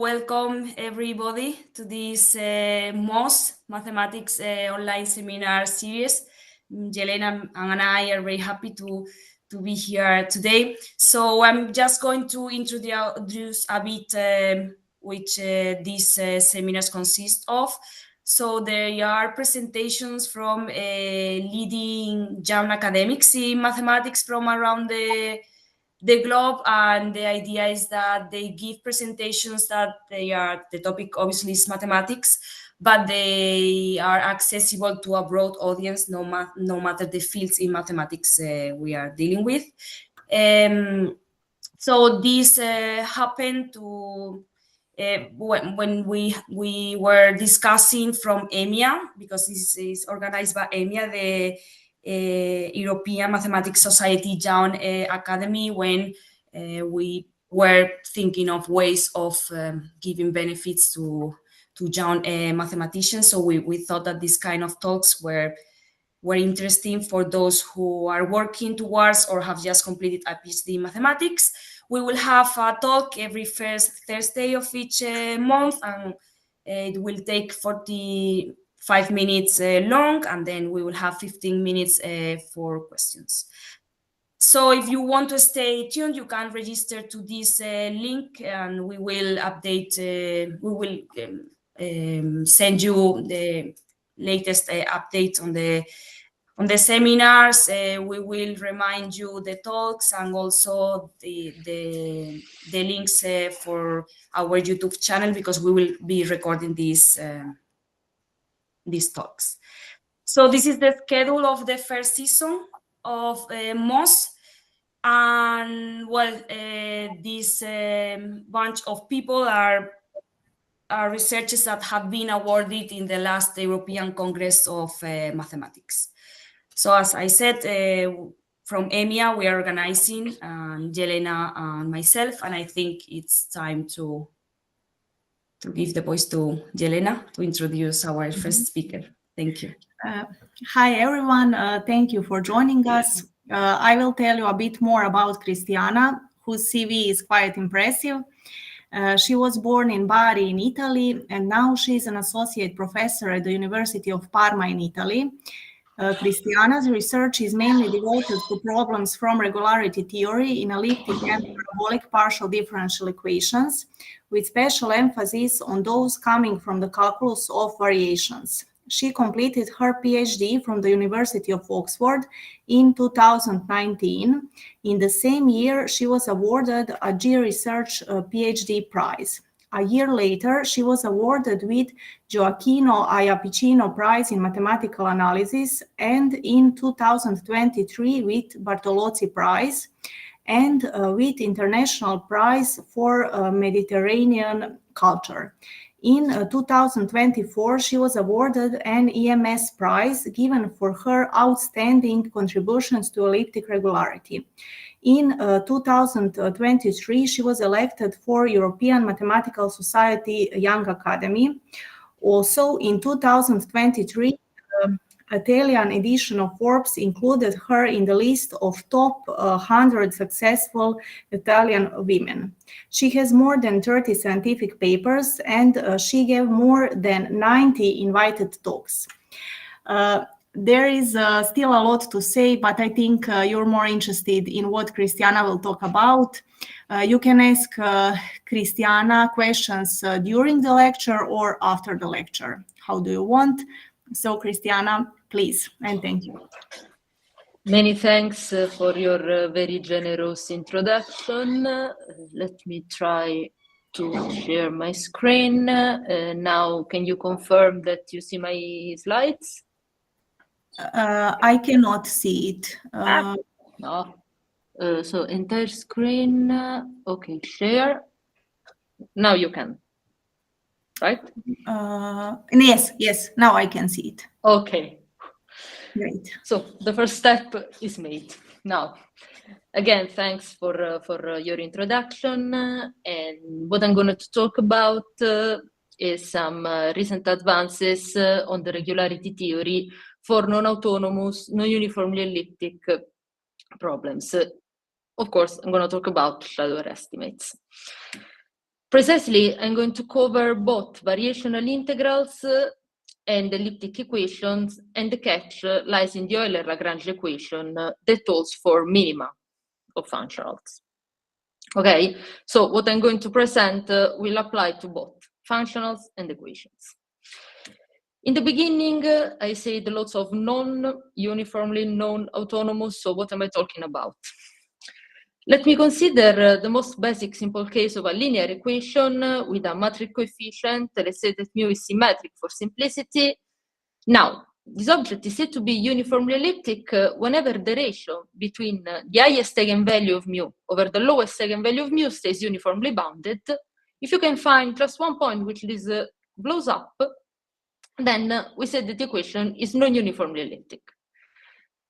Welcome everybody to this MOS Mathematics online seminar series. Jelena and I are very happy to be here today. So I'm just going to introduce a bit which these seminars consist of. So there are presentations from leading young academics in mathematics from around the globe, and the idea is that they give presentations that the topic obviously is mathematics, but they are accessible to a broad audience, no matter the fields in mathematics we are dealing with. So this happened to when we were discussing from EMEA, because this is organized by EMEA, the European Mathematics Society Young Academy, when we were thinking of ways of giving benefits to young mathematicians. So we thought that this kind of talks were interesting for those who are working towards or have just completed a PhD in mathematics. We will have a talk every first Thursday of each month, and it will take 45 minutes long, and then we will have 15 minutes for questions. So if you want to stay tuned, you can register to this link, and we will update, we will send you the latest updates on the seminars. We will remind you the talks and also the links for our YouTube channel, because we will be recording these talks. So this is the schedule of the first season of MOS. And well, this bunch of people are researchers that have been awarded in the last European Congress of Mathematics. So as I said, from EMEA, we are organizing, Jelena and myself, and I think it's time to give the voice to Jelena to introduce our first speaker. Thank you. Hi, everyone. Thank you for joining us. I will tell you a bit more about Cristiana, whose CV is quite impressive. She was born in Bari in Italy, and now she's an associate professor at the University of Parma in Italy. Cristiana's research is mainly devoted to problems from regularity theory in elliptic and parabolic partial differential equations, with special emphasis on those coming from the calculus of variations. She completed her PhD from the University of Oxford in 2019. In the same year, she was awarded a G-Research PhD prize. A year later, she was awarded with Gioacchino Iapicino Prize in Mathematical Analysis, and in 2023 with Bartolozzi Prize, and with International Prize for Mediterranean Culture. In 2024, she was awarded an EMS Prize given for her outstanding contributions to elliptic regularity. In 2023, she was elected for European Mathematical Society Young Academy. Also, in 2023, Italian edition of Forbes included her in the list of top 100 successful Italian women. She has more than 30 scientific papers, and she gave more than 90 invited talks. There is still a lot to say, but I think you're more interested in what Cristiana will talk about. You can ask Cristiana questions during the lecture or after the lecture. How do you want? So Cristiana, please, and thank you. Many thanks for your very generous introduction. Let me try to share my screen. Now, can you confirm that you see my slides? I cannot see it. No. So entire screen. Okay, share. Now you can. Right? Yes, now I can see it. Okay. Great. So the first step is made. Now, again, thanks for your introduction. And what I'm going to talk about is some recent advances on the regularity theory for non-autonomous, non-uniformly elliptic problems. Of course, I'm going to talk about Schauder estimates. Precisely, I'm going to cover both variational integrals and elliptic equations, and the catch lies in the Euler-Lagrange equation that holds for minima of functionals. Okay, so what I'm going to present will apply to both functionals and equations. In the beginning, I said lots of non-uniformly, non-autonomous, so what am I talking about? Let me consider the most basic simple case of a linear equation with a matrix coefficient. Let's say that mu is symmetric for simplicity. Now, this object is said to be uniformly elliptic whenever the ratio between the highest eigenvalue of mu over the lowest eigenvalue of mu stays uniformly bounded. If you can find just one point which this blows up, then we said that the equation is non-uniformly elliptic.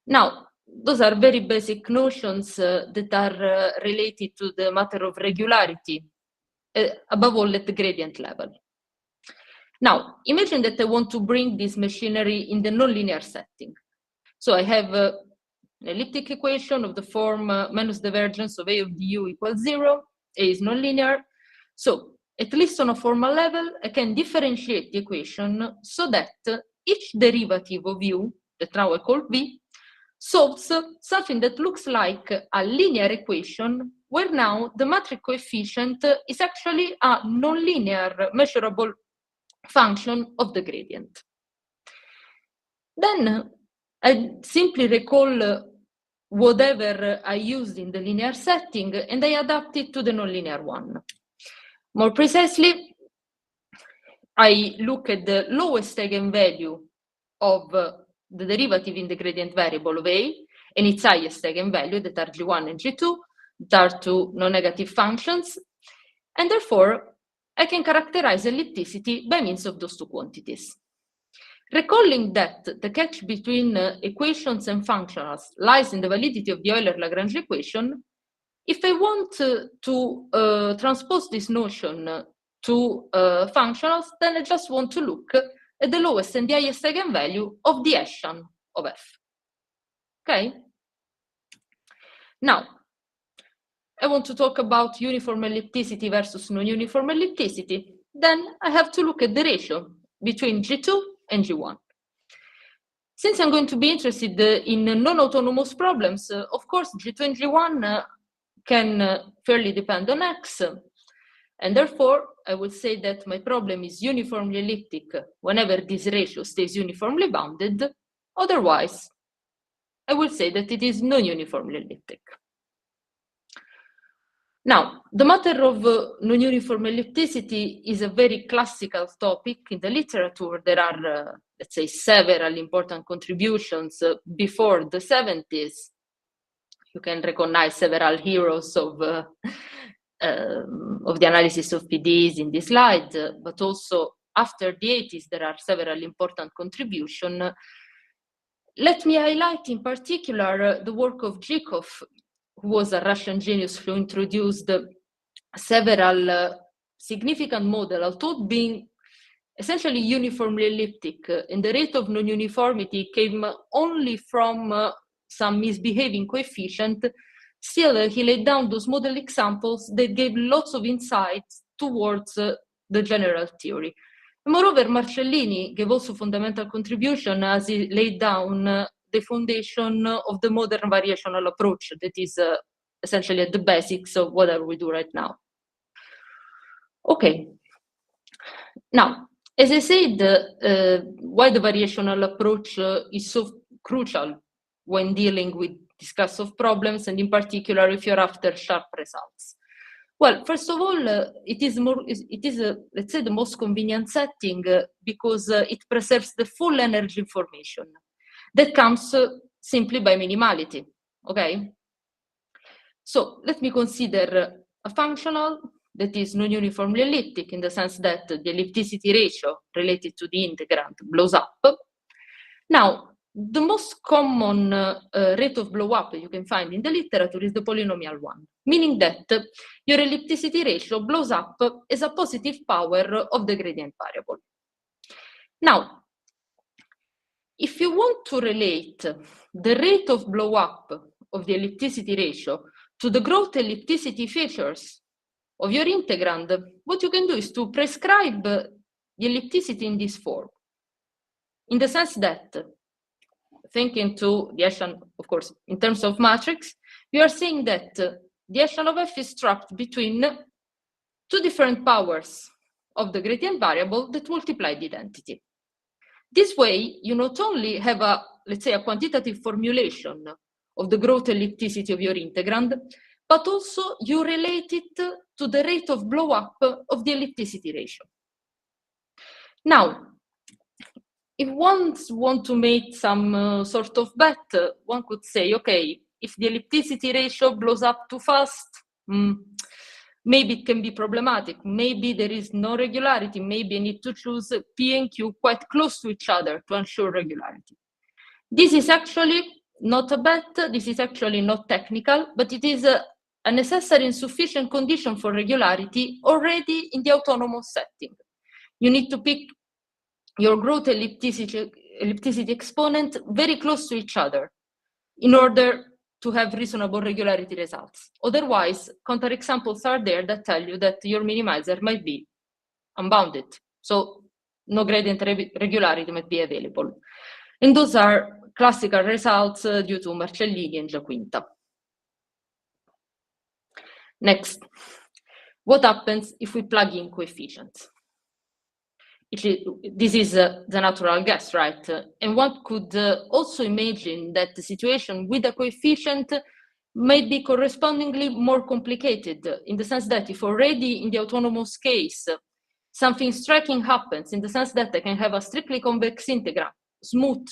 Now, those are very basic notions that are related to the matter of regularity, above all at the gradient level. Now, imagine that I want to bring this machinery in the nonlinear setting. So I have an elliptic equation of the form minus divergence of A of du equals 0. A is nonlinear. So at least on a formal level, I can differentiate the equation so that each derivative of u, that now I call v, solves something that looks like a linear equation where now the matrix coefficient is actually a nonlinear measurable function of the gradient. Then I simply recall whatever I used in the linear setting and I adapt it to the nonlinear one. More precisely, I look at the lowest eigenvalue of the derivative in the gradient variable of A and its highest eigenvalue, that are G1 and G2, that are two non-negative functions, and therefore I can characterize ellipticity by means of those two quantities. Recalling that the catch between equations and functionals lies in the validity of the Euler-Lagrange equation, if I want to transpose this notion to functionals, then I just want to look at the lowest and the highest eigenvalue of the Hessian of f. Okay? Now, I want to talk about uniform ellipticity versus non-uniform ellipticity. Then I have to look at the ratio between G2 and G1. Since I'm going to be interested in non-autonomous problems, of course, G2 and G1 can fairly depend on x, and therefore I would say that my problem is uniformly elliptic whenever this ratio stays uniformly bounded. Otherwise, I will say that it is non-uniformly elliptic. Now, the matter of non-uniform ellipticity is a very classical topic in the literature. There are, let's say, several important contributions before the 70s. You can recognize several heroes of the analysis of PDEs in this slide, but also after the 80s, there are several important contributions. Let me highlight in particular the work of Zhikov, who was a Russian genius who introduced several significant models, although being essentially uniformly elliptic, and the rate of non-uniformity came only from some misbehaving coefficient. Still, he laid down those model examples that gave lots of insights towards the general theory. Moreover, Marcellini gave also fundamental contribution as he laid down the foundation of the modern variational approach that is essentially at the basics of whatever we do right now. Okay. Now, as I said, why the variational approach is so crucial when dealing with this class of problems, and in particular if you're after sharp results. Well, first of all, it is let's say, the most convenient setting because it preserves the full energy information that comes simply by minimality, okay? So let me consider a functional that is non-uniformly elliptic in the sense that the ellipticity ratio related to the integrand blows up. Now, the most common rate of blow up you can find in the literature is the polynomial one, meaning that your ellipticity ratio blows up as a positive power of the gradient variable. Now, if you want to relate the rate of blow up of the ellipticity ratio to the growth ellipticity features of your integrand, what you can do is to prescribe the ellipticity in this form, in the sense that, thinking to the echelon, of course, in terms of matrix, you are saying that the echelon of F is trapped between two different powers of the gradient variable that multiply the identity. This way, you not only have a, let's say, a quantitative formulation of the growth ellipticity of your integrand, but also you relate it to the rate of blow up of the ellipticity ratio. Now, if one wants to make some sort of bet, one could say, okay, if the ellipticity ratio blows up too fast, maybe it can be problematic. Maybe there is no regularity. Maybe I need to choose P and Q quite close to each other to ensure regularity. This is actually not a bet. This is actually not technical, but it is a necessary and sufficient condition for regularity already in the autonomous setting. You need to pick your growth ellipticity exponent very close to each other in order to have reasonable regularity results. Otherwise, counterexamples are there that tell you that your minimizer might be unbounded. So no gradient regularity might be available. And those are classical results due to Marcellini and Giaquinta. Next, what happens if we plug in coefficients? This is the natural guess, right? And one could also imagine that the situation with a coefficient might be correspondingly more complicated, in the sense that if already in the autonomous case, something striking happens, in the sense that I can have a strictly convex integrand, smooth,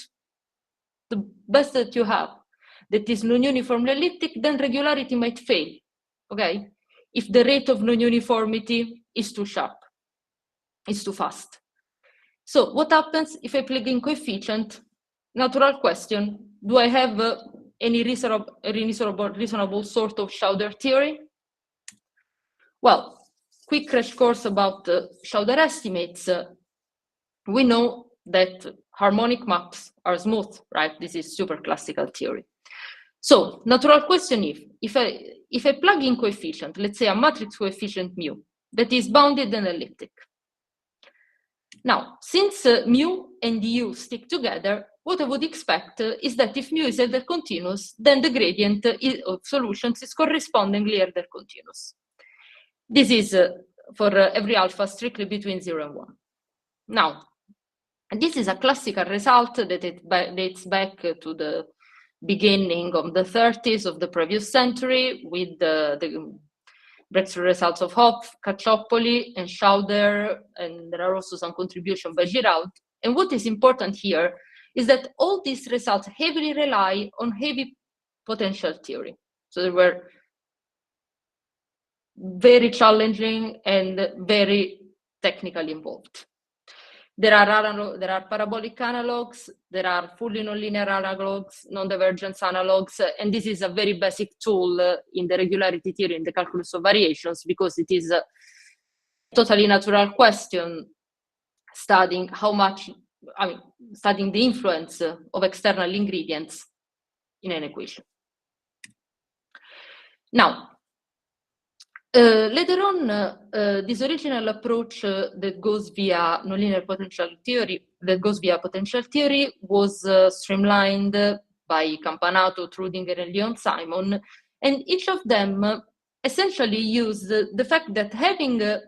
the best that you have, that is non-uniformly elliptic, then regularity might fail, okay? If the rate of non-uniformity is too sharp, is too fast. So what happens if I plug in coefficient? Natural question, do I have any reasonable sort of Schauder theory? Well, quick crash course about Schauder estimates. We know that harmonic maps are smooth, right? This is super classical theory. So natural question if I plug in coefficient, let's say a matrix coefficient mu, that is bounded and elliptic. Now, since mu and u stick together, what I would expect is that if mu is either continuous, then the gradient of solutions is correspondingly either continuous. This is for every alpha strictly between 0 and 1. Now, this is a classical result that dates back to the beginning of the 30s of the previous century with the breakthrough results of Hopf, Caccioppoli, and Schauder, and there are also some contributions by Giraud. And what is important here is that all these results heavily rely on heavy potential theory. So they were very challenging and very technically involved. There are parabolic analogs, there are fully nonlinear analogs, non-divergence analogs, and this is a very basic tool in the regularity theory in the calculus of variations, because it is a totally natural question studying studying the influence of external ingredients in an equation. Now, later on, this original approach that goes via nonlinear potential theory, was streamlined by Campanato, Trudinger, and Leon Simon, and each of them essentially used the fact that having a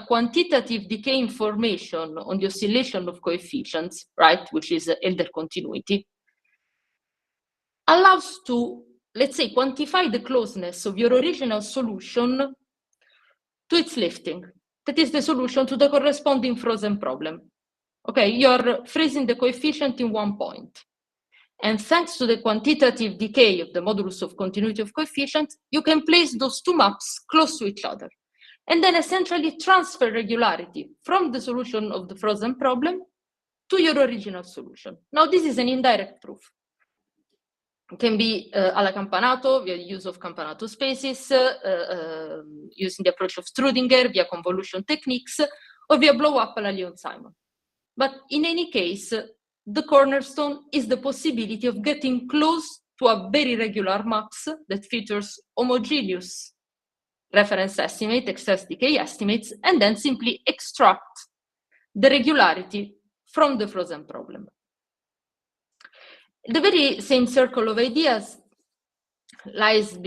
quantitative decay information on the oscillation of coefficients, right, which is Elder continuity, allows to, let's say, quantify the closeness of your original solution to its lifting. That is the solution to the corresponding frozen problem. Okay, you're freezing the coefficient in one point. And thanks to the quantitative decay of the modulus of continuity of coefficients, you can place those two maps close to each other. And then essentially transfer regularity from the solution of the frozen problem to your original solution. Now, this is an indirect proof. It can be alla Campanato via the use of Campanato spaces, using the approach of Trudinger via convolution techniques, or via blow-up alla Leon Simon. But in any case, the cornerstone is the possibility of getting close to a very regular maps that features homogeneous reference estimate, excess decay estimates, and then simply extract the regularity from the frozen problem. The very same circle of ideas lies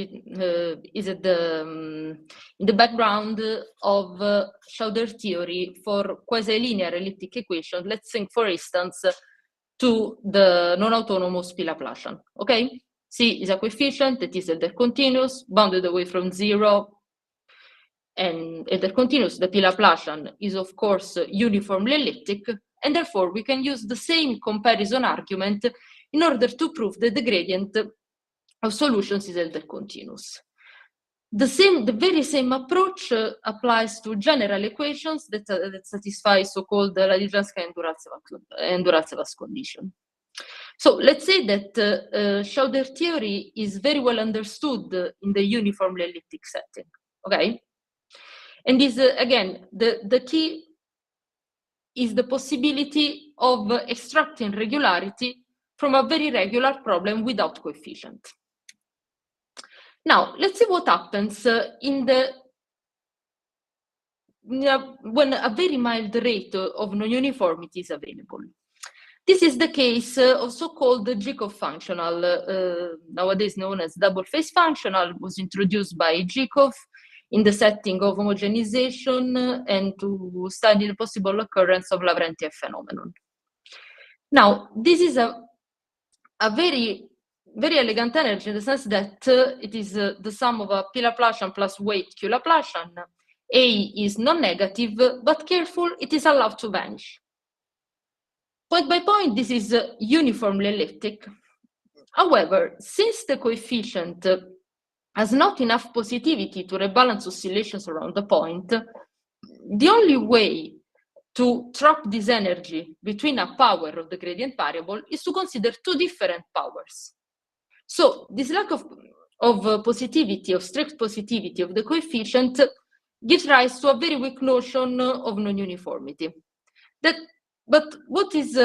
is at in the background of Schauder theory for quasi-linear elliptic equations. Let's think, for instance, to the non-autonomous P Laplacian. Okay, C is a coefficient that is either continuous, bounded away from zero, and either continuous. The P Laplacian is, of course, uniformly elliptic, and therefore we can use the same comparison argument in order to prove that the gradient of solutions is either continuous. The very same approach applies to general equations that satisfy so-called Radzyńska and Duracevas condition. So let's say that Schauder theory is very well understood in the uniformly elliptic setting, okay? And this, again, the key is the possibility of extracting regularity from a very regular problem without coefficient. Now, let's see what happens when a very mild rate of non-uniformity is available. This is the case of so-called Giaquinta functional, nowadays known as double phase functional, was introduced by Giaquinta in the setting of homogenization and to study the possible occurrence of Lavrentiev phenomenon. Now, this is a very elegant energy in the sense that it is the sum of a P Laplacian plus weight Q Laplacian. A is non-negative, but careful, it is allowed to vanish. Point by point, this is uniformly elliptic. However, since the coefficient has not enough positivity to rebalance oscillations around the point, the only way to trap this energy between a power of the gradient variable is to consider two different powers. So this lack of positivity, of strict positivity of the coefficient gives rise to a very weak notion of non-uniformity. But what is,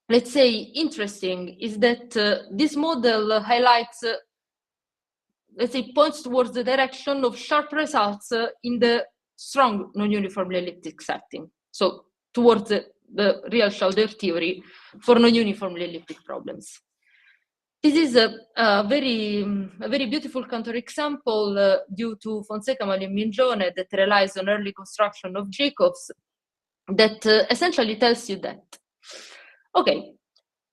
let's say, interesting is that this model highlights, let's say, points towards the direction of sharp results in the strong non-uniformly elliptic setting. So towards the real Schauder theory for non-uniformly elliptic problems. This is a very beautiful counterexample due to Fonseca Mingione that relies on early construction of Jacobs that essentially tells you that, okay,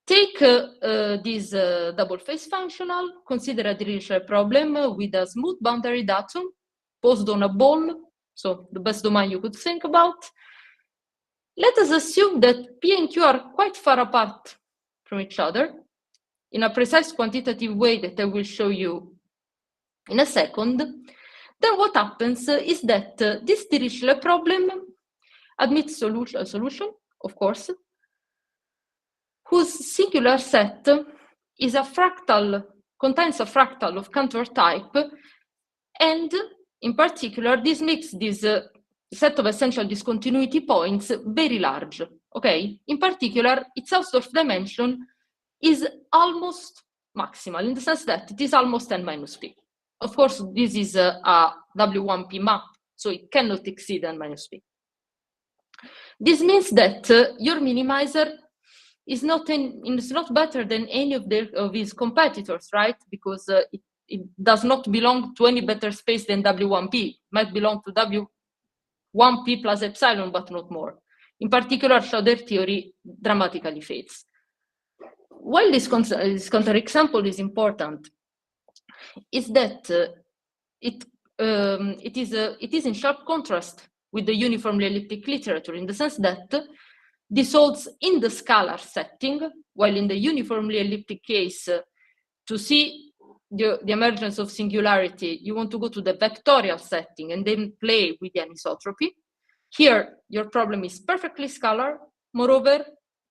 take this double phase functional, consider a differential problem with a smooth boundary datum posed on a ball, so the best domain you could think about. Let us assume that P and Q are quite far apart from each other in a precise quantitative way that I will show you in a second. Then what happens is that this Dirichlet problem admits a solution, of course, whose singular set is a fractal, contains a fractal of Cantor type, and in particular, this makes this set of essential discontinuity points very large, okay? In particular, its Hausdorff dimension is almost maximal, in the sense that it is almost n minus p. Of course, this is a W1P map, so it cannot exceed n minus p. This means that your minimizer is not better than any of his competitors, right? Because it does not belong to any better space than W1P. It might belong to W1P plus epsilon, but not more. In particular, Schauder theory dramatically fails. While this counterexample is important, is that it is in sharp contrast with the uniformly elliptic literature, in the sense that this holds in the scalar setting, while in the uniformly elliptic case, to see the emergence of singularity, you want to go to the vectorial setting and then play with the anisotropy. Here, your problem is perfectly scalar. Moreover,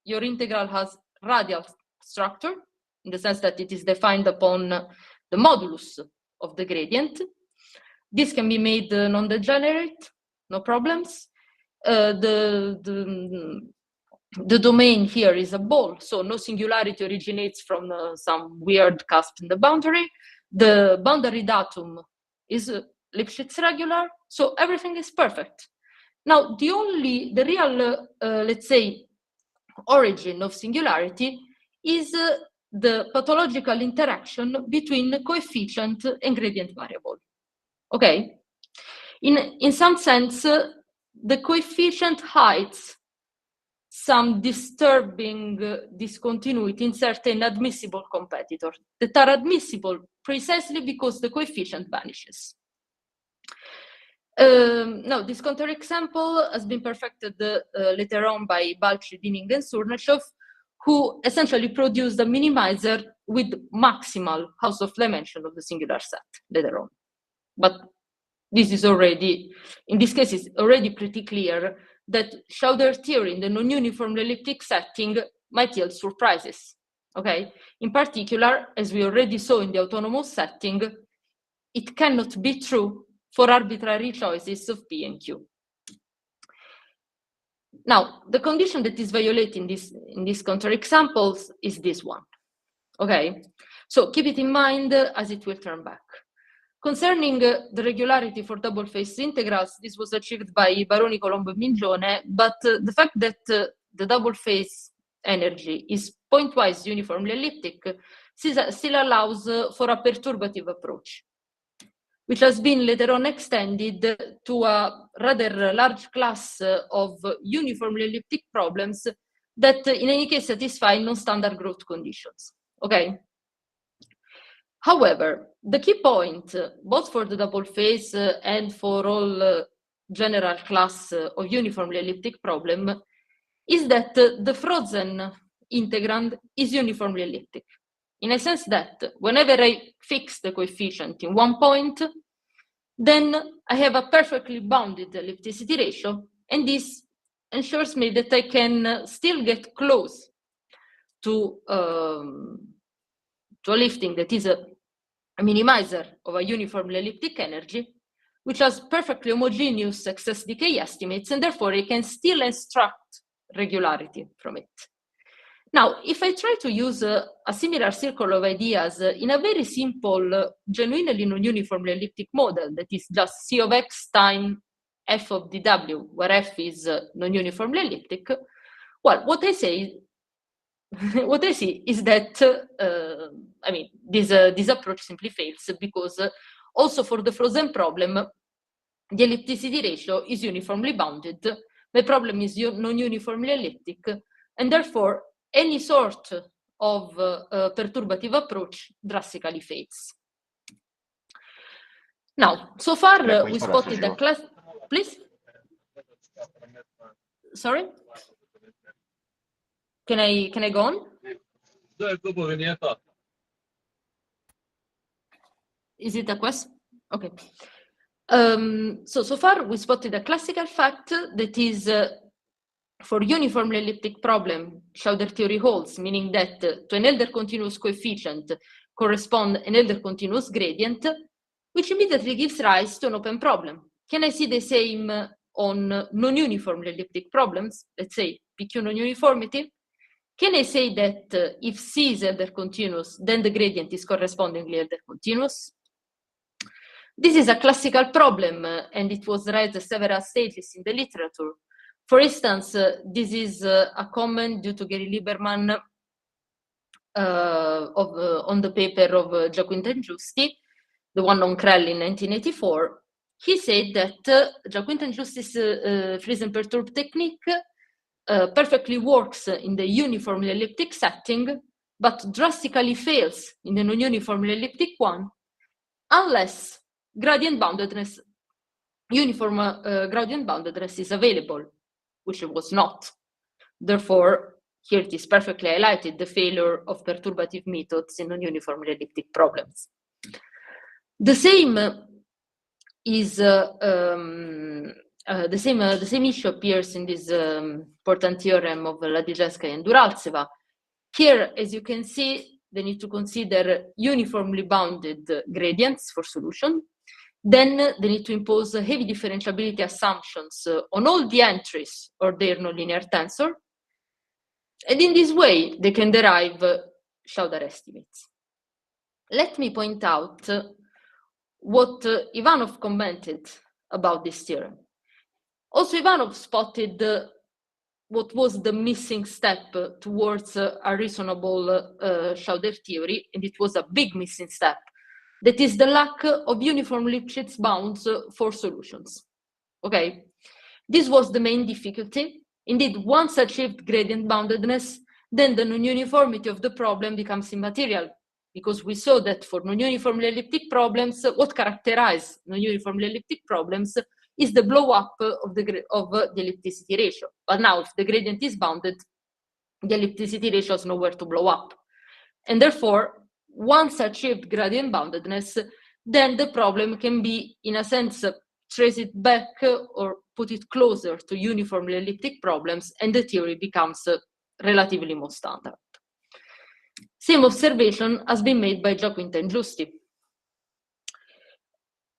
your integral has radial structure, in the sense that it is defined upon the modulus of the gradient. This can be made non-degenerate, no problems. The domain here is a ball, so no singularity originates from some weird cusp in the boundary. The boundary datum is Lipschitz regular, so everything is perfect. Now, the real, let's say, origin of singularity is the pathological interaction between coefficient and gradient variable. Okay? In some sense, the coefficient hides some disturbing discontinuity in certain admissible competitors that are admissible precisely because the coefficient vanishes. Now, this counterexample has been perfected later on by Balchi, Dinning, and Surnechev, who essentially produced a minimizer with maximal Hausdorff dimension of the singular set later on. But this is already, in this case, it's already pretty clear that Schauder theory in the non-uniformly elliptic setting might yield surprises. Okay? In particular, as we already saw in the autonomous setting, it cannot be true for arbitrary choices of P and Q. Now, the condition that is violated in these counterexamples is this one. Okay? So keep it in mind as it will turn back. Concerning the regularity for double-phase integrals, this was achieved by Baroni, Colombo, and Mingione, but the fact that the double-phase energy is pointwise uniformly elliptic still allows for a perturbative approach, which has been later on extended to a rather large class of uniformly elliptic problems that in any case satisfy non-standard growth conditions. Okay? However, the key point, both for the double phase and for all general class of uniformly elliptic problem, is that the frozen integrand is uniformly elliptic, in a sense that whenever I fix the coefficient in one point, then I have a perfectly bounded ellipticity ratio, and this ensures me that I can still get close to a lifting that is a minimizer of a uniformly elliptic energy, which has perfectly homogeneous excess decay estimates, and therefore I can still extract regularity from it. Now, if I try to use a similar circle of ideas in a very simple, genuinely non-uniformly elliptic model that is just C of x times f of dw, where f is non-uniformly elliptic, well, what I see is that, I mean, this approach simply fails because also for the frozen problem, the ellipticity ratio is uniformly bounded. The problem is non-uniformly elliptic, and therefore any sort of perturbative approach drastically fails. Now, so far we spotted the class. Please? Sorry? Can I go on? Is it a question? Okay. So far we spotted a classical fact that is for uniformly elliptic problem, Schauder theory holds, meaning that to an elder continuous coefficient correspond an elder continuous gradient, which immediately gives rise to an open problem. Can I see the same on non-uniformly elliptic problems? Let's say PQ non-uniformity. Can I say that if C is elder continuous, then the gradient is correspondingly elder continuous? This is a classical problem, and it was raised at several stages in the literature. For instance, this is a comment due to Gary Lieberman on the paper of Giaquinta Giusti, the one on Krell in 1984. He said that Giaquinta Giusti's freeze and perturb technique perfectly works in the uniformly elliptic setting, but drastically fails in the non-uniformly elliptic one, unless gradient boundedness, uniform gradient boundedness is available, which it was not. Therefore, here it is perfectly highlighted the failure of perturbative methods in non-uniformly elliptic problems. The same is the same issue appears in this important theorem of Ladizhenskaya and Duraltseva. Here, as you can see, they need to consider uniformly bounded gradients for solution. Then they need to impose heavy differentiability assumptions on all the entries or their nonlinear tensor. And in this way, they can derive Schauder estimates. Let me point out what Ivanov commented about this theorem. Also, Ivanov spotted what was the missing step towards a reasonable Schauder theory, and it was a big missing step. That is the lack of uniform Lipschitz bounds for solutions. Okay, this was the main difficulty. Indeed, once achieved gradient boundedness, then the non-uniformity of the problem becomes immaterial, because we saw that for non-uniformly elliptic problems, what characterizes non-uniformly elliptic problems is the blow up of the ellipticity ratio. But now, if the gradient is bounded, the ellipticity ratio has nowhere to blow up. And therefore, once achieved gradient boundedness, then the problem can be, in a sense, trace it back or put it closer to uniformly elliptic problems, and the theory becomes relatively more standard. Same observation has been made by Giaquinta and Giusti.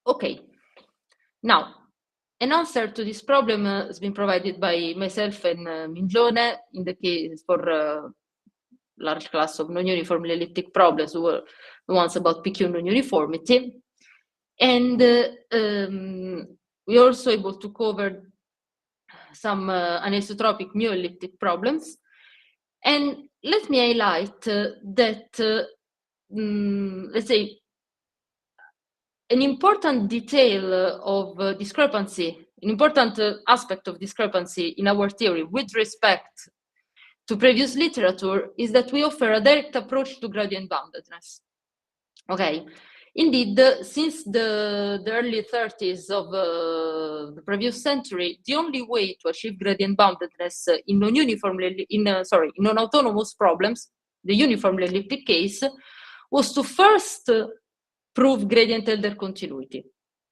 Okay, now, an answer to this problem has been provided by myself and Mingione in the case for large class of non-uniformly elliptic problems, who were the ones about PQ non-uniformity. And we're also able to cover some anisotropic mu-elliptic problems. And let me highlight that, let's say, an important detail of discrepancy, an important aspect of discrepancy in our theory with respect to previous literature is that we offer a direct approach to gradient boundedness. Okay, indeed, since the early 30s of the previous century, the only way to achieve gradient boundedness in non-autonomous problems, the uniformly elliptic case, was to first prove gradient Elder continuity,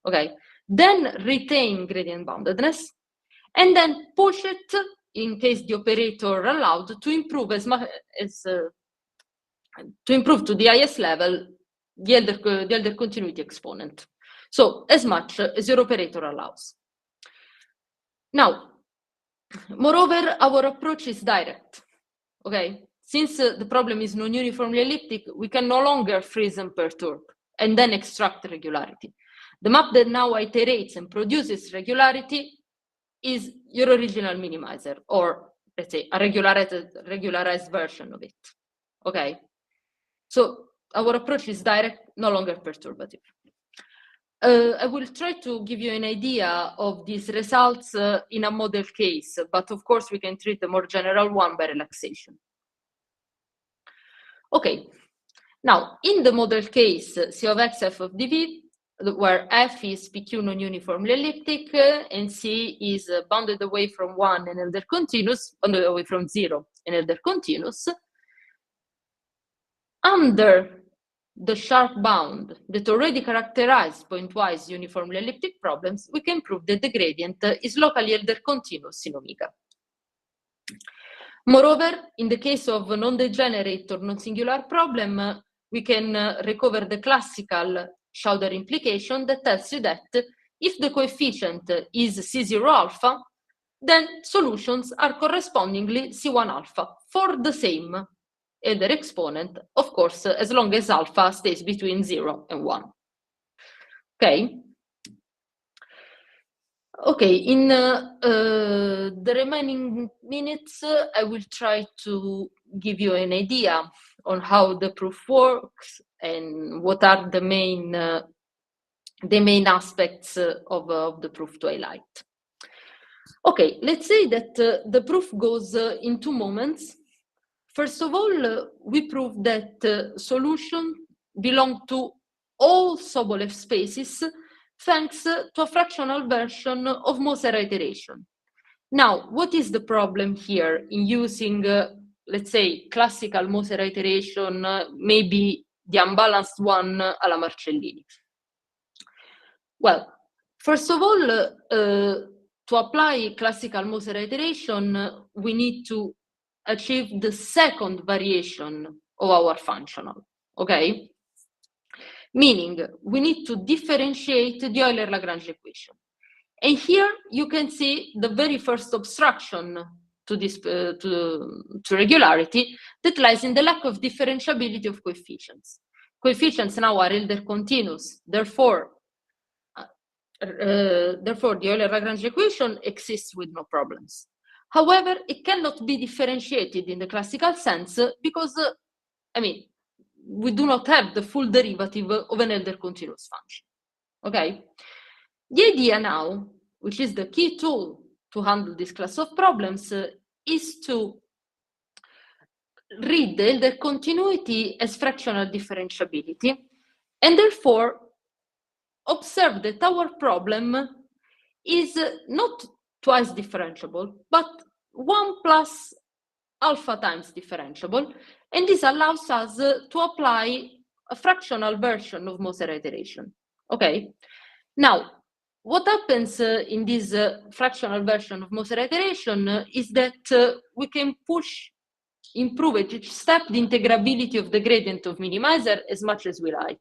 okay, then retain gradient boundedness, and then push it, in case the operator allowed, to improve to improve to the highest level the Elder continuity exponent. So as much as your operator allows. Now, moreover, our approach is direct. Okay, since the problem is non-uniformly elliptic, we can no longer freeze and perturb and then extract regularity. The map that now iterates and produces regularity is your original minimizer, or let's say a regularized version of it. Okay, so our approach is direct, no longer perturbative. I will try to give you an idea of these results in a model case, but of course we can treat the more general one by relaxation. Okay, now in the model case C of x f of dv, where f is PQ non-uniformly elliptic and C is bounded away from 1 and Elder continuous, bounded away from 0 and Elder continuous, under the sharp bound that already characterized pointwise uniformly elliptic problems, we can prove that the gradient is locally Elder continuous in omega. Moreover, in the case of a non-degenerate or non-singular problem, we can recover the classical Schauder implication that tells you that if the coefficient is C0 alpha, then solutions are correspondingly C1 alpha for the same Elder exponent, of course, as long as alpha stays between 0 and 1. Okay. Okay, in the remaining minutes, I will try to give you an idea on how the proof works and what are the main aspects of the proof to highlight. Okay, let's say that the proof goes in 2 moments. First of all, we prove that solutions belong to all Sobolev spaces thanks to a fractional version of Moser iteration. Now, what is the problem here in using, let's say, classical Moser iteration, maybe the unbalanced one alla Marcellini? Well, first of all, to apply classical Moser iteration, we need to achieve the second variation of our functional, okay? Meaning, we need to differentiate the Euler-Lagrange equation. And here you can see the very first obstruction to this to regularity that lies in the lack of differentiability of coefficients. Coefficients now are Elder continuous, therefore Therefore, the Euler-Lagrange equation exists with no problems. However, it cannot be differentiated in the classical sense because, I mean, we do not have the full derivative of an Elder continuous function. Okay? The idea now, which is the key tool to handle this class of problems, is to read the Elder continuity as fractional differentiability, and therefore observe that our problem is not twice differentiable, but 1 plus alpha times differentiable, and this allows us to apply a fractional version of Moser iteration. Okay? Now, what happens in this fractional version of Moser iteration is that we can improve at each step the integrability of the gradient of minimizer as much as we like.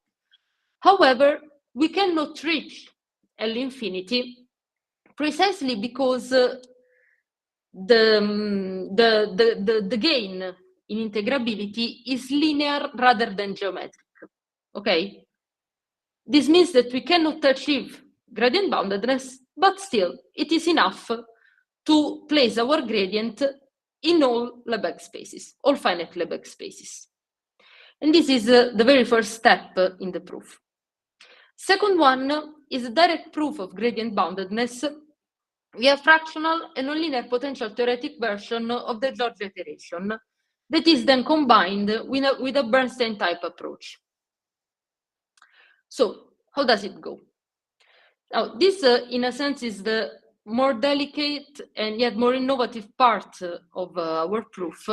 However, we cannot reach L infinity precisely because the gain in integrability is linear rather than geometric. Okay? This means that we cannot achieve gradient boundedness, but still it is enough to place our gradient in all Lebesgue spaces, all finite Lebesgue spaces. And this is the very first step in the proof. Second one is a direct proof of gradient boundedness via fractional and nonlinear potential theoretic version of the George iteration that is then combined with a Bernstein type approach. So how does it go? Now, this in a sense is the more delicate and yet more innovative part of our proof,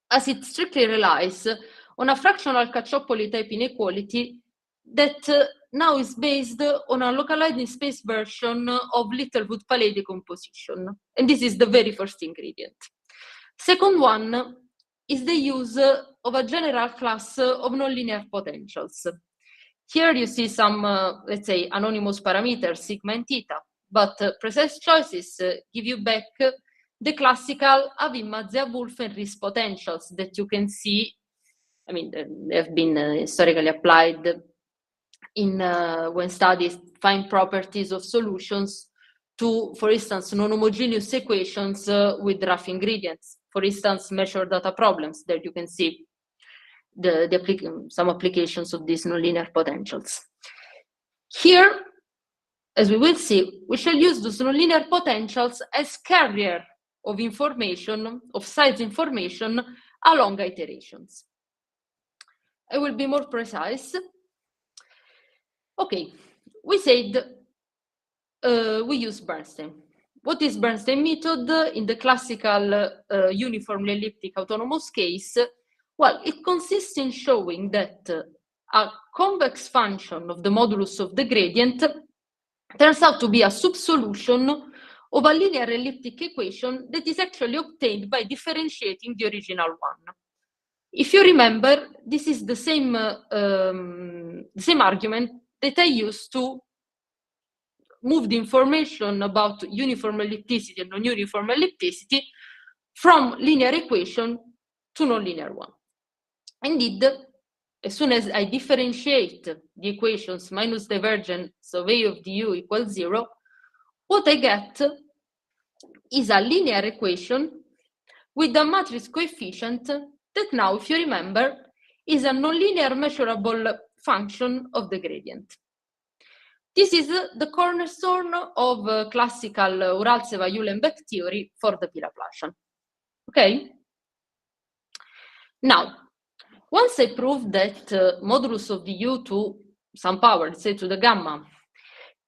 as it strictly relies on a fractional Caccioppoli type inequality that now is based on a localized in space version of Littlewood-Paley decomposition. And this is the very first ingredient. Second one is the use of a general class of nonlinear potentials. Here you see some, let's say, anonymous parameters, sigma and theta, but precise choices give you back the classical Avin-Mazia-Wolf and Riesz potentials that you can see. I mean, they have been historically applied in when studies find properties of solutions to, for instance, non-homogeneous equations with rough ingredients. For instance, measure data problems. There you can see some applications of these nonlinear potentials. Here, as we will see, we shall use those nonlinear potentials as carrier of information, of size information along iterations. I will be more precise. Okay, we said we use Bernstein. What is Bernstein method in the classical uniformly elliptic autonomous case? Well, it consists in showing that a convex function of the modulus of the gradient turns out to be a subsolution of a linear elliptic equation that is actually obtained by differentiating the original one. If you remember, this is the same argument that I used to move the information about uniform ellipticity and non-uniform ellipticity from linear equation to nonlinear one. Indeed, as soon as I differentiate the equations minus divergence of A of du equals 0, what I get is a linear equation with a matrix coefficient that now, if you remember, is a nonlinear measurable function of the gradient. This is the cornerstone of classical Uraltseva-Uhlenbeck theory for the P-Laplacian. Okay? Now, once I prove that modulus of the u to some power, say to the gamma,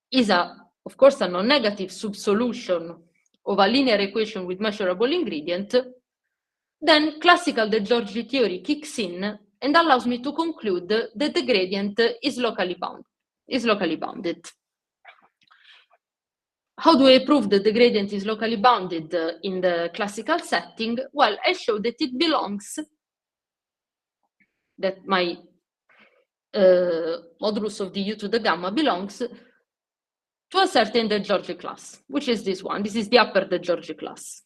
is of course a non-negative subsolution of a linear equation with measurable ingredient, then classical de Giorgi theory kicks in and allows me to conclude that the gradient is locally bounded. How do I prove that the gradient is locally bounded in the classical setting? Well, I show that it belongs, that my modulus of the u to the gamma belongs to a certain de Giorgi class, which is this one. This is the upper de Giorgi class.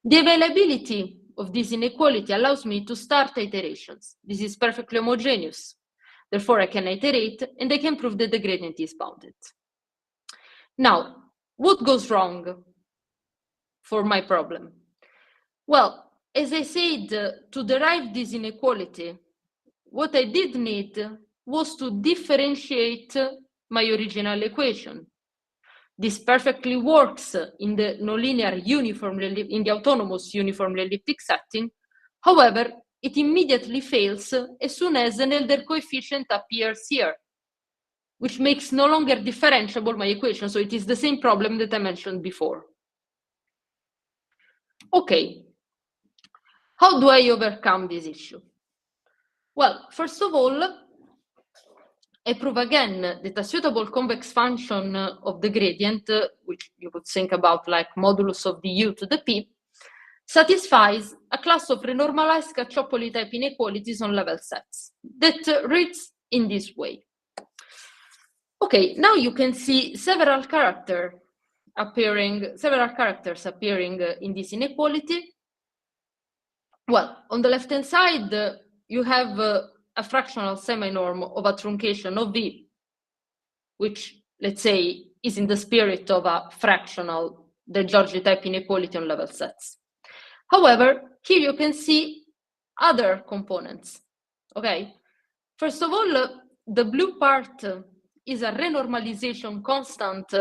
The availability of this inequality allows me to start iterations. This is perfectly homogeneous. Therefore, I can iterate and I can prove that the gradient is bounded. Now, what goes wrong for my problem? Well, as I said, to derive this inequality, what I did need was to differentiate my original equation. This perfectly works in the nonlinear uniformly, in the autonomous uniformly elliptic setting. However, it immediately fails as soon as an elder coefficient appears here, which makes no longer differentiable my equation. So it is the same problem that I mentioned before. Okay, how do I overcome this issue? Well, first of all, I prove again that a suitable convex function of the gradient, which you could think about like modulus of the u to the p, satisfies a class of renormalized Caccioppoli type inequalities on level sets that reads in this way. Okay, now you can see several characters appearing in this inequality. Well, on the left-hand side, you have a fractional semi-norm of a truncation of V, which, let's say, is in the spirit of a fractional De Giorgi type inequality on level sets. However, here you can see other components, okay? First of all, the blue part is a renormalization constant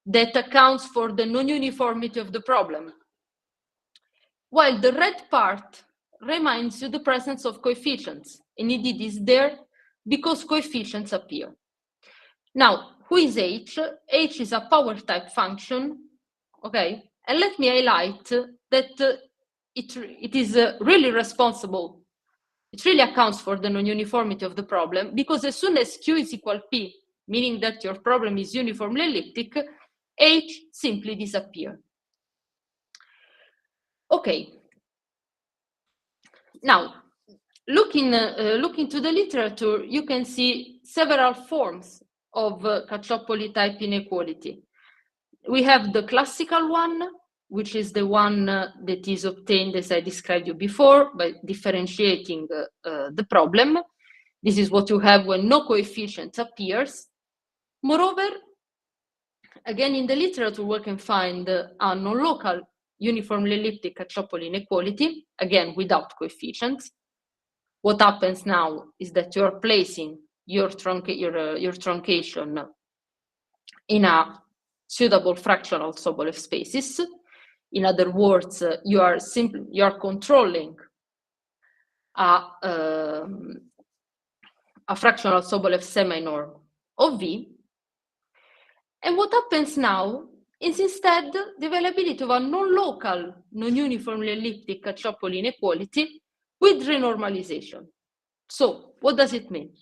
that accounts for the non-uniformity of the problem, while the red part reminds you the presence of coefficients, and indeed is there because coefficients appear. Now, who is H? H is a power type function, okay? And let me highlight that it is really responsible. It really accounts for the non-uniformity of the problem, because as soon as Q is equal P, meaning that your problem is uniformly elliptic, H simply disappears. Okay. Now, looking to the literature, you can see several forms of Caccioppoli type inequality. We have the classical one, which is the one that is obtained, as I described you before, by differentiating the problem. This is what you have when no coefficient appears. Moreover, again, in the literature, we can find a non-local uniformly elliptic Caccioppoli inequality, again, without coefficients. What happens now is that you're placing your truncation in a suitable fractional Sobolev spaces. In other words, you are controlling a fractional Sobolev semi-norm of V. And what happens now is instead the availability of a non-local, non-uniformly elliptic Caccioppoli inequality with renormalization. So what does it mean?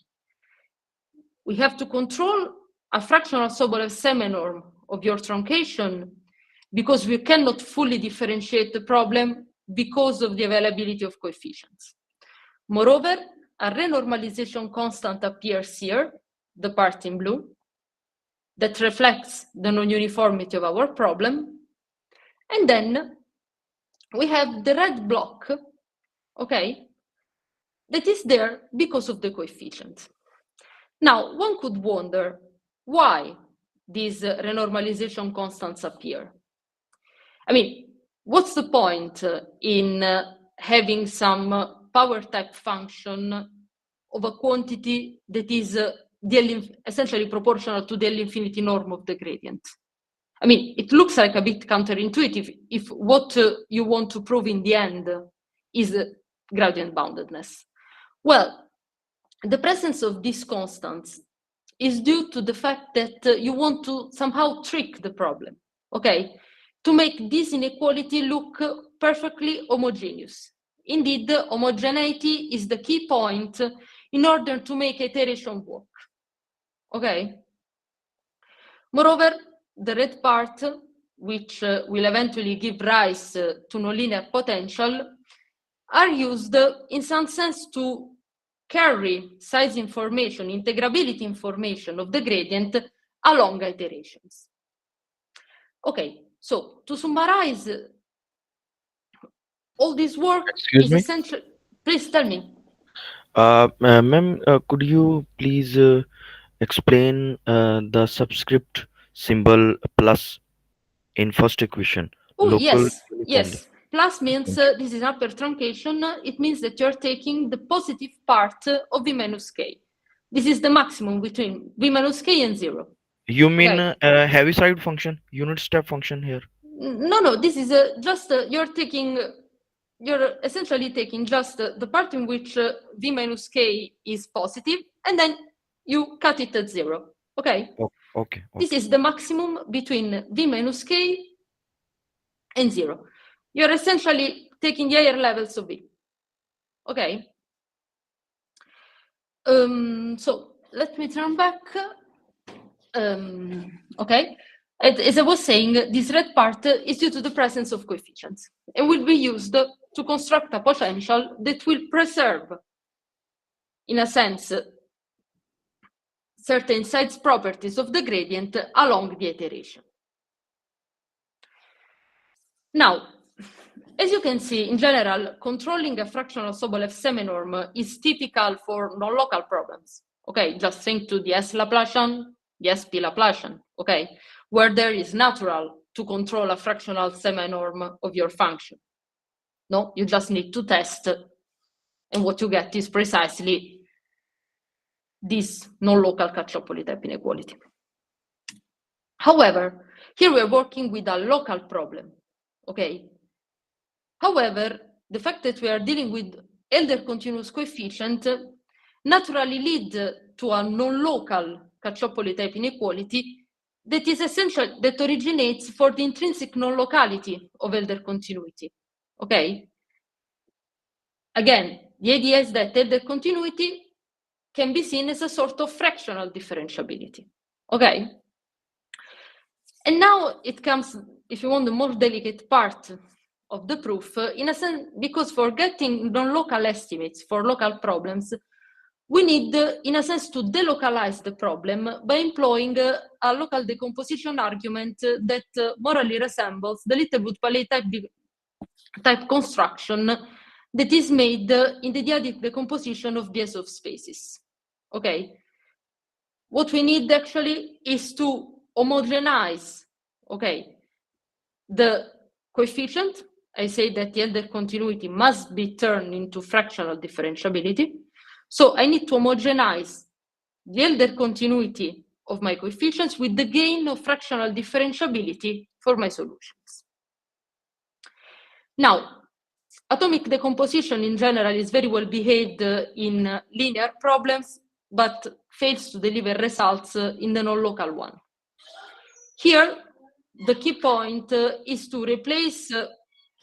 We have to control a fractional Sobolev semi-norm of your truncation because we cannot fully differentiate the problem because of the availability of coefficients. Moreover, a renormalization constant appears here, the part in blue, that reflects the non-uniformity of our problem. And then we have the red block, okay, that is there because of the coefficients. Now, one could wonder why these renormalization constants appear. I mean, what's the point in having some power type function of a quantity that is essentially proportional to the L infinity norm of the gradient? I mean, it looks like a bit counterintuitive if what you want to prove in the end is gradient boundedness. Well, the presence of these constants is due to the fact that you want to somehow trick the problem, okay? To make this inequality look perfectly homogeneous. Indeed, homogeneity is the key point in order to make iteration work, okay? Moreover, the red part, which will eventually give rise to nonlinear potential, are used in some sense to carry size information, integrability information of the gradient along iterations. Okay, so to summarize, all this work is essential. Please tell me. Ma'am, could you please explain the subscript symbol plus in first equation. Oh, Local yes, yes. Plus means this is upper truncation. It means that you're taking the positive part of v minus k. This is the maximum between v minus k and 0. You mean Okay. Heaviside function, unit step function here? No, this is just you're essentially taking just the part in which v minus k is positive, and then you cut it at 0. Okay? Okay. This is the maximum between v minus k and 0. You're essentially taking the higher levels of v. Okay? So let me turn back. Okay? As I was saying, this red part is due to the presence of coefficients and will be used to construct a potential that will preserve, in a sense, certain size properties of the gradient along the iteration. Now, as you can see, in general, controlling a fractional Sobolev seminorm is typical for non-local problems. Okay, just think to the S Laplacian, the SP Laplacian, okay, where there is natural to control a fractional seminorm of your function. No, you just need to test, and what you get is precisely this non-local Caccioppoli type inequality. However, here we are working with a local problem, okay? However, the fact that we are dealing with elder continuous coefficient naturally lead to a non-local Caccioppoli type inequality that is essential, that originates for the intrinsic non-locality of elder continuity, okay? Again, the idea is that elder continuity can be seen as a sort of fractional differentiability, okay? And now it comes, if you want, the more delicate part of the proof, in a sense, because for getting non-local estimates for local problems, we need, in a sense, to delocalize the problem by employing a local decomposition argument that morally resembles the Littlewood-Paley type construction that is made in the dyadic decomposition of Biesov spaces. Okay. What we need actually is to homogenize, okay, the coefficient. I say that the elder continuity must be turned into fractional differentiability. So I need to homogenize the elder continuity of my coefficients with the gain of fractional differentiability for my solutions. Now, atomic decomposition in general is very well behaved in linear problems, but fails to deliver results in the non-local one. Here, the key point is to replace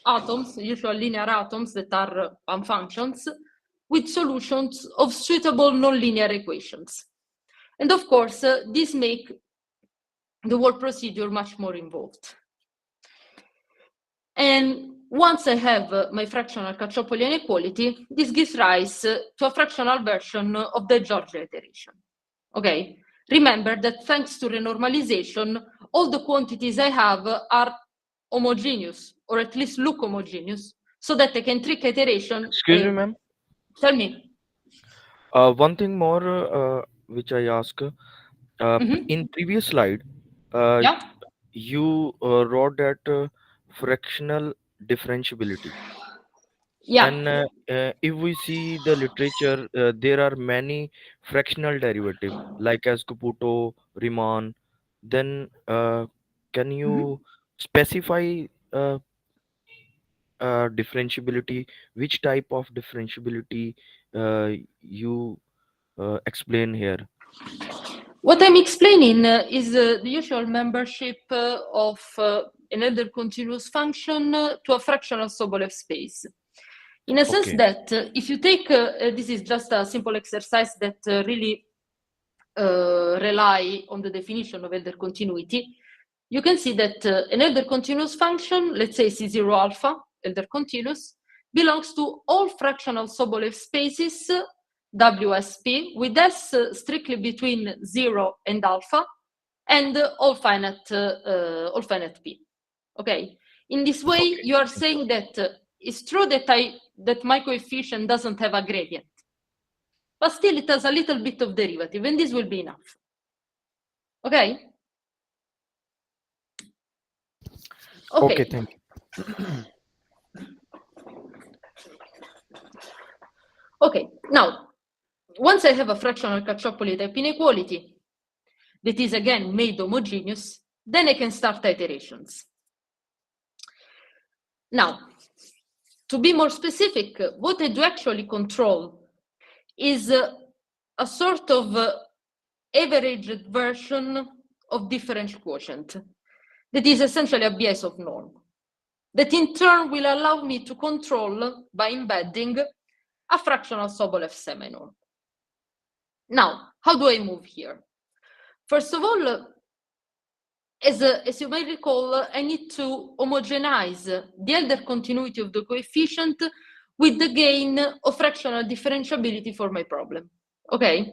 atoms, usual linear atoms that are Pan functions, with solutions of suitable nonlinear equations. And of course, this makes the whole procedure much more involved. And once I have my fractional Caccioppoli inequality, this gives rise to a fractional version of the Giorgio iteration. Okay, remember that thanks to renormalization, all the quantities I have are homogeneous, or at least look homogeneous, so that I can trick iteration. Excuse me, ma'am. Tell me. One thing more which I ask. In previous slide, Yeah. you wrote that fractional differentiability. Yeah. And if we see the literature, there are many fractional derivative like as Caputo, Riemann. Then can you specify differentiability? Which type of differentiability you explain here? What I'm explaining is the usual membership of an elder continuous function to a fractional Sobolev space. In a sense that if you take, this is just a simple exercise that really rely on the definition of elder continuity, you can see that an elder continuous function, let's say C0 alpha, elder continuous, belongs to all fractional Sobolev spaces WSP with S strictly between 0 and alpha, and all finite P. Okay. In this way, you are saying that it's true that my coefficient doesn't have a gradient, but still it has a little bit of derivative, and this will be enough. Okay. Okay. Thank you. Okay, now, once I have a fractional Caccioppoli type inequality that is again made homogeneous, then I can start iterations. Now, to be more specific, what I do actually control is a sort of averaged version of differential quotient that is essentially a bias of norm, that in turn will allow me to control, by embedding, a fractional Sobolev seminorm. Now, how do I move here? First of all, as you may recall, I need to homogenize the elder continuity of the coefficient with the gain of fractional differentiability for my problem. Okay?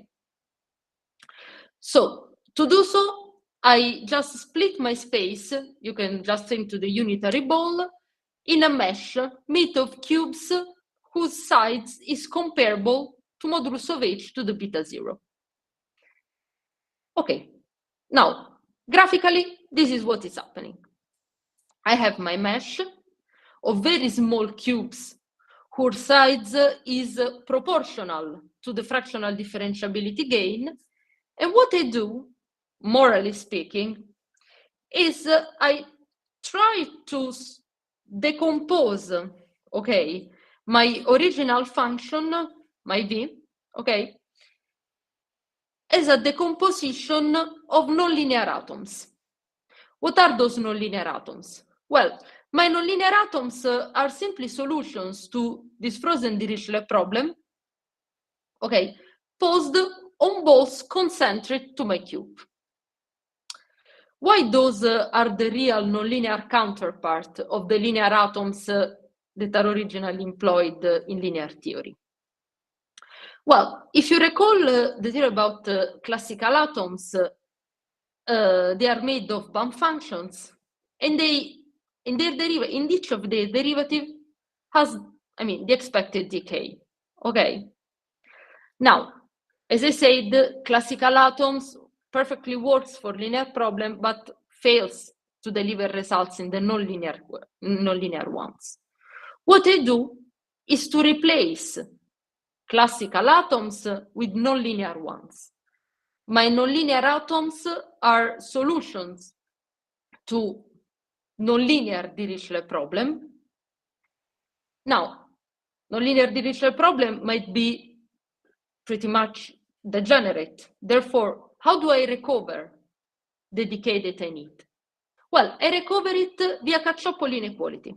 So, to do so, I just split my space, you can just think to the unitary ball, in a mesh made of cubes whose size is comparable to modulus of h to the beta 0. Okay, now, graphically, this is what is happening. I have my mesh of very small cubes whose size is proportional to the fractional differentiability gain. And what I do, morally speaking, is I try to decompose, okay, my original function, my v, okay, as a decomposition of nonlinear atoms. What are those nonlinear atoms? Well, my nonlinear atoms are simply solutions to this frozen Dirichlet problem, okay, posed on balls concentric to my cube. Why those are the real nonlinear counterpart of the linear atoms that are originally employed in linear theory? Well, if you recall the theory about classical atoms, they are made of bound functions, and they, in each of their derivative has, the expected decay. Okay. Now, as I said, classical atoms perfectly works for linear problem, but fails to deliver results in the nonlinear ones. What I do is to replace classical atoms with nonlinear ones. My nonlinear atoms are solutions to nonlinear Dirichlet problem. Now, nonlinear Dirichlet problem might be pretty much degenerate. Therefore, how do I recover the decay that I need? Well, I recover it via Caccioppoli inequality.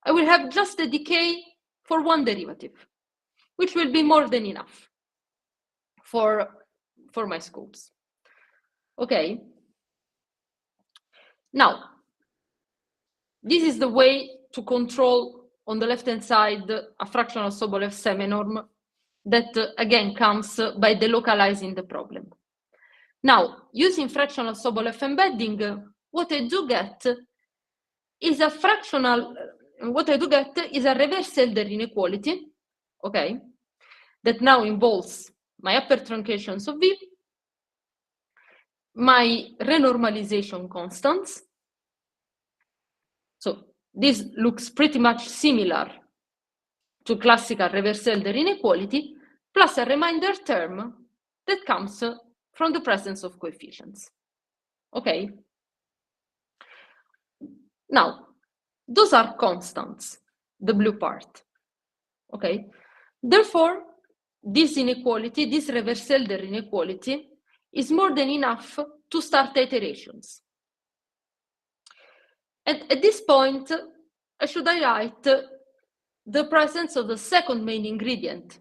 I will have just a decay for one derivative, which will be more than enough for my scopes. Okay. Now, this is the way to control, on the left-hand side, a fractional Sobolev seminorm that, again, comes by delocalizing the problem. Now, using fractional Sobolev embedding, what I do get is a reverse Elder inequality, okay, that now involves my upper truncations of V, my renormalization constants. So this looks pretty much similar to classical reverse Elder inequality, plus a remainder term that comes from the presence of coefficients. Okay? Now, those are constants, the blue part. Okay? Therefore, this inequality, this reverse Elder inequality, is more than enough to start iterations. And at this point, I should highlight the presence of the second main ingredient.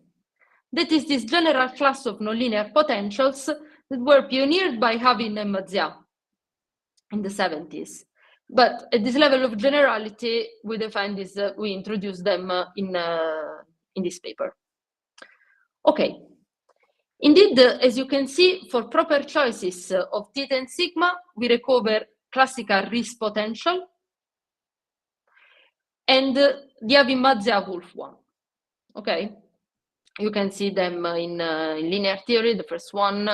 That is this general class of nonlinear potentials that were pioneered by Havin and Mazia in the 70s. But at this level of generality, we define this, we introduce them in this paper. Okay. Indeed, as you can see, for proper choices of theta and sigma, we recover classical Riesz potential and the Havin-Mazia-Wolf one. Okay, you can see them in linear theory, the first one,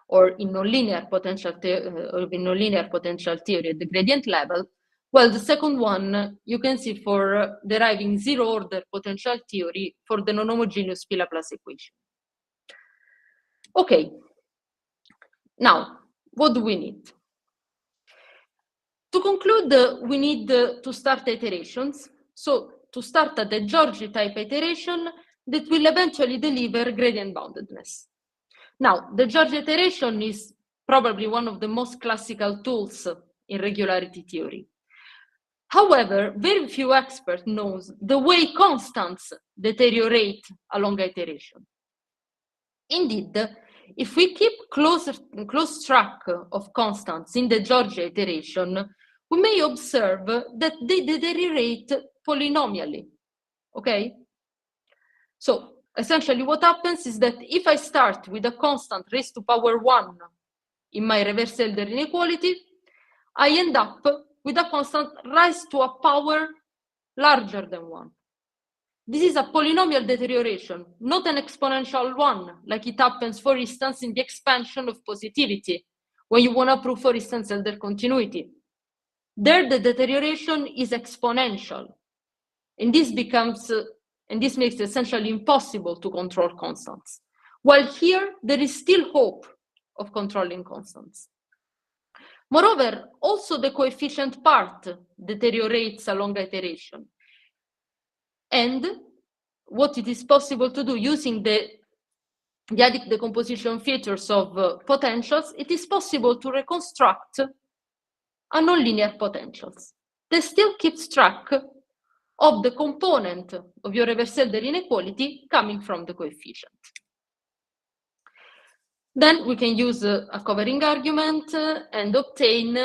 or in nonlinear potential theory at the gradient level. Well, the second one you can see for deriving zero-order potential theory for the non-homogeneous P-Laplace equation. Okay, now, what do we need? To conclude, we need to start iterations. So to start at the Giorgi type iteration that will eventually deliver gradient boundedness. Now, the Giorgi iteration is probably one of the most classical tools in regularity theory. However, very few experts know the way constants deteriorate along iteration. Indeed, if we keep close track of constants in the Giorgi iteration, we may observe that they deteriorate polynomially, okay? So essentially what happens is that if I start with a constant raised to power 1 in my reverse-Elder inequality, I end up with a constant raised to a power larger than 1. This is a polynomial deterioration, not an exponential one, like it happens, for instance, in the expansion of positivity, when you want to prove, for instance, Elder continuity. There, the deterioration is exponential, and this makes it essentially impossible to control constants. While here, there is still hope of controlling constants. Moreover, also the coefficient part deteriorates along iteration. And what it is possible to do using the dyadic decomposition features of potentials, it is possible to reconstruct a nonlinear potentials. They still keeps track of the component of your reverse-Elder inequality coming from the coefficient. Then we can use a covering argument and obtain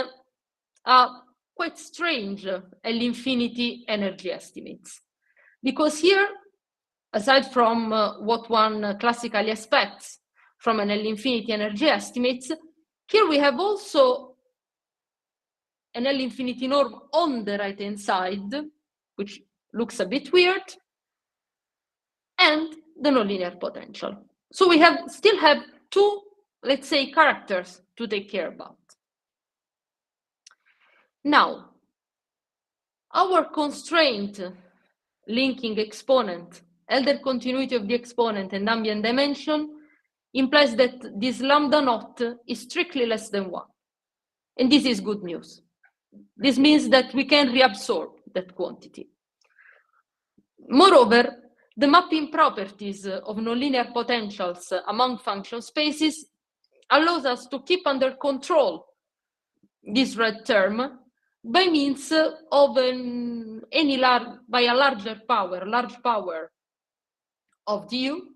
a quite strange L-infinity energy estimates. Because here, aside from what one classically expects from an L-infinity energy estimates, here we have also an L-infinity norm on the right-hand side, which looks a bit weird, and the nonlinear potential. So we still have two, let's say, characters to take care about. Now, our constraint linking exponent, Elder continuity of the exponent, and ambient dimension implies that this lambda naught is strictly less than 1. And this is good news. This means that we can reabsorb that quantity. Moreover, the mapping properties of nonlinear potentials among function spaces allows us to keep under control this red term by means of by a large power of du,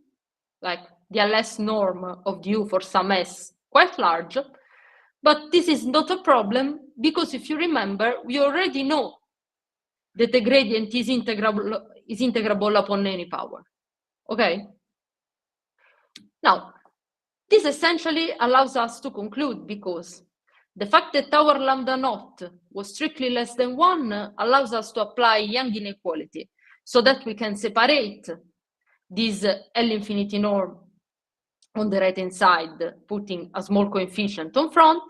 like the LS norm of du for some s quite large. But this is not a problem because if you remember, we already know that the gradient is integrable upon any power. Okay? Now, this essentially allows us to conclude because the fact that our lambda naught was strictly less than 1 allows us to apply Young inequality so that we can separate this L-infinity norm on the right-hand side, putting a small coefficient on front,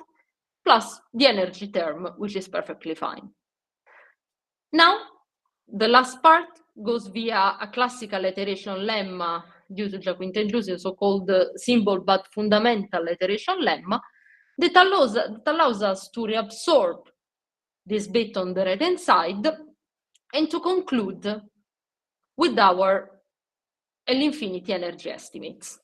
plus the energy term, which is perfectly fine. Now, the last part goes via a classical iteration lemma due to Giaquinta Giusti, so-called simple but fundamental iteration lemma, that allows us to reabsorb this bit on the right-hand side and to conclude with our L-infinity energy estimates.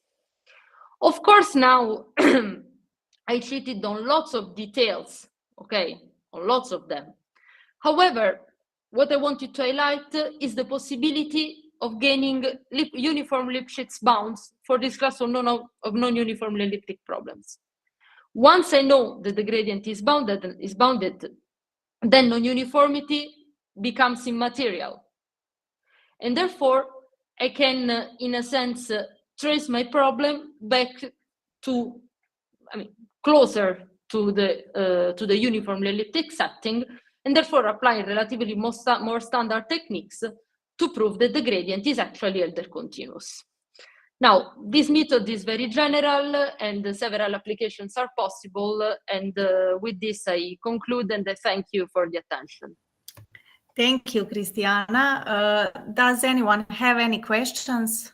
Of course, now I cheated on lots of details, okay, on lots of them. However, what I wanted to highlight is the possibility of gaining uniform Lipschitz bounds for this class of non-uniformly elliptic problems. Once I know that the gradient is bounded, then non-uniformity becomes immaterial. And therefore, I can, in a sense, trace my problem back to, closer to the uniformly elliptic setting, and therefore applying relatively more standard techniques to prove that the gradient is actually Elder continuous. Now, this method is very general and several applications are possible, and with this I conclude and I thank you for the attention. Thank you, Christiana. Does anyone have any questions?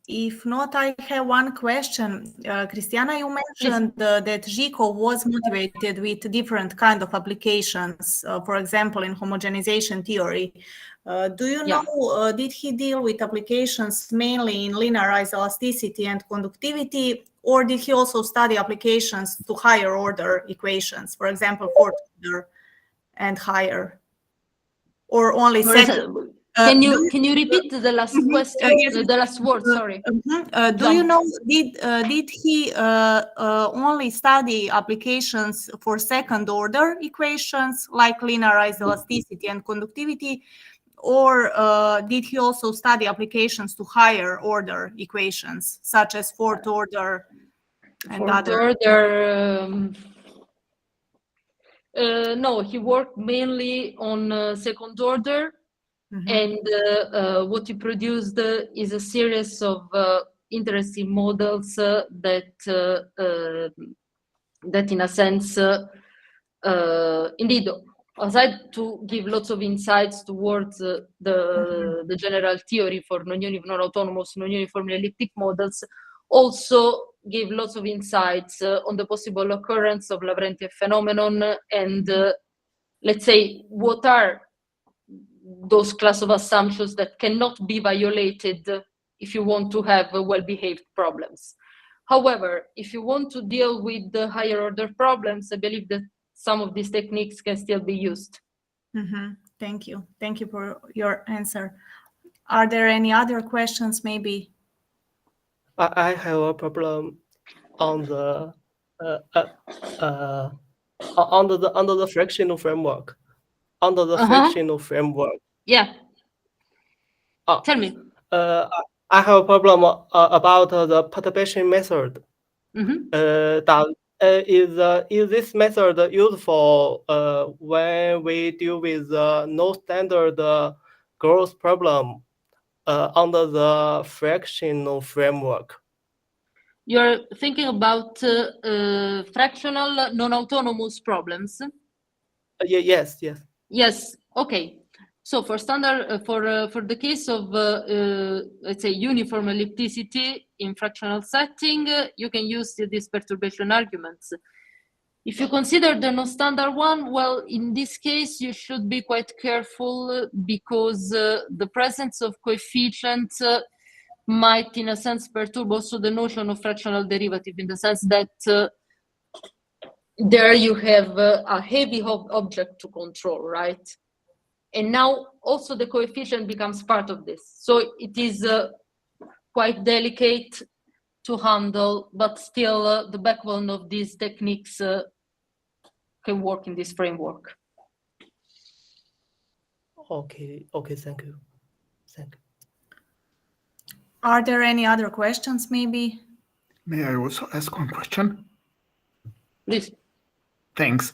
If not, I have one question. Christiana, you mentioned that Giraud was motivated with different kind of applications, for example, in homogenization theory. Do you know, did he deal with applications mainly in linearized elasticity and conductivity, or did he also study applications to higher order equations, for example, fourth order and higher, or only second? Can you repeat the last question? The last word, sorry. Do you know, did he only study applications for second order equations like linearized elasticity and conductivity, or did he also study applications to higher order equations such as fourth order and other? No, he worked mainly on second order. And what he produced is a series of interesting models that in a sense, indeed, aside to give lots of insights towards the general theory for non-autonomous, non-uniformly elliptic models, also give lots of insights on the possible occurrence of Lavrentiev phenomenon and, let's say, what are those class of assumptions that cannot be violated if you want to have well-behaved problems. However, if you want to deal with the higher order problems, I believe that some of these techniques can still be used. Thank you. Thank you for your answer. Are there any other questions maybe? I have a problem on the under the fractional framework. Under the fractional framework. Yeah. Tell me. I have a problem about the perturbation method. Is this method useful when we deal with no standard growth problem under the fractional framework? You're thinking about fractional non-autonomous problems? Yes. Yes. Okay. So for standard, for the case of let's say uniform ellipticity in fractional setting, you can use these perturbation arguments. If you consider the non-standard one, well, in this case you should be quite careful because the presence of coefficients might, in a sense, perturb also the notion of fractional derivative, in the sense that there you have a heavy object to control, right? And now also the coefficient becomes part of this. So it is quite delicate to handle, but still the backbone of these techniques can work in this framework. Okay, thank you. Are there any other questions maybe? May I also ask one question? Please. Thanks.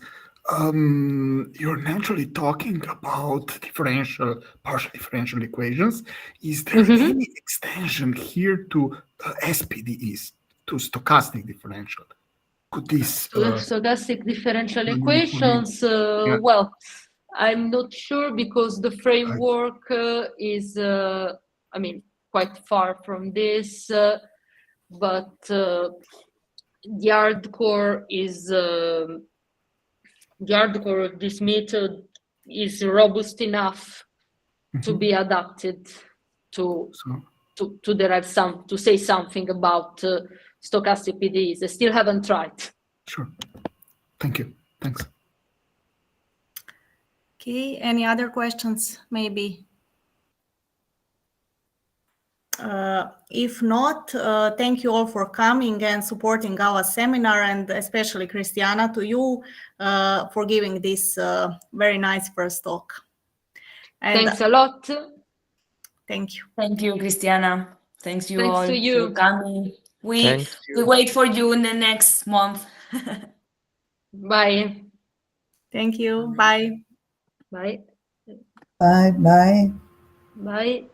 You're naturally talking about partial differential equations. Is there any extension here to SPDEs, to stochastic differential? Could this stochastic differential equations? Well, I'm not sure because the framework is, I mean, quite far from this, but the hardcore is. The hardcore of this method is robust enough to be adapted to derive to say something about stochastic PDEs. I still haven't tried. Sure. Thank you. Thanks. Okay. Any other questions maybe? If not, thank you all for coming and supporting our seminar, and especially Christiana, to you for giving this very nice first talk. And thanks a lot. Thank you. Thank you, Christiana. Thanks you all to you for coming. We wait for you in the next month. Bye. Thank you. Bye. Bye. Bye. Bye. Bye.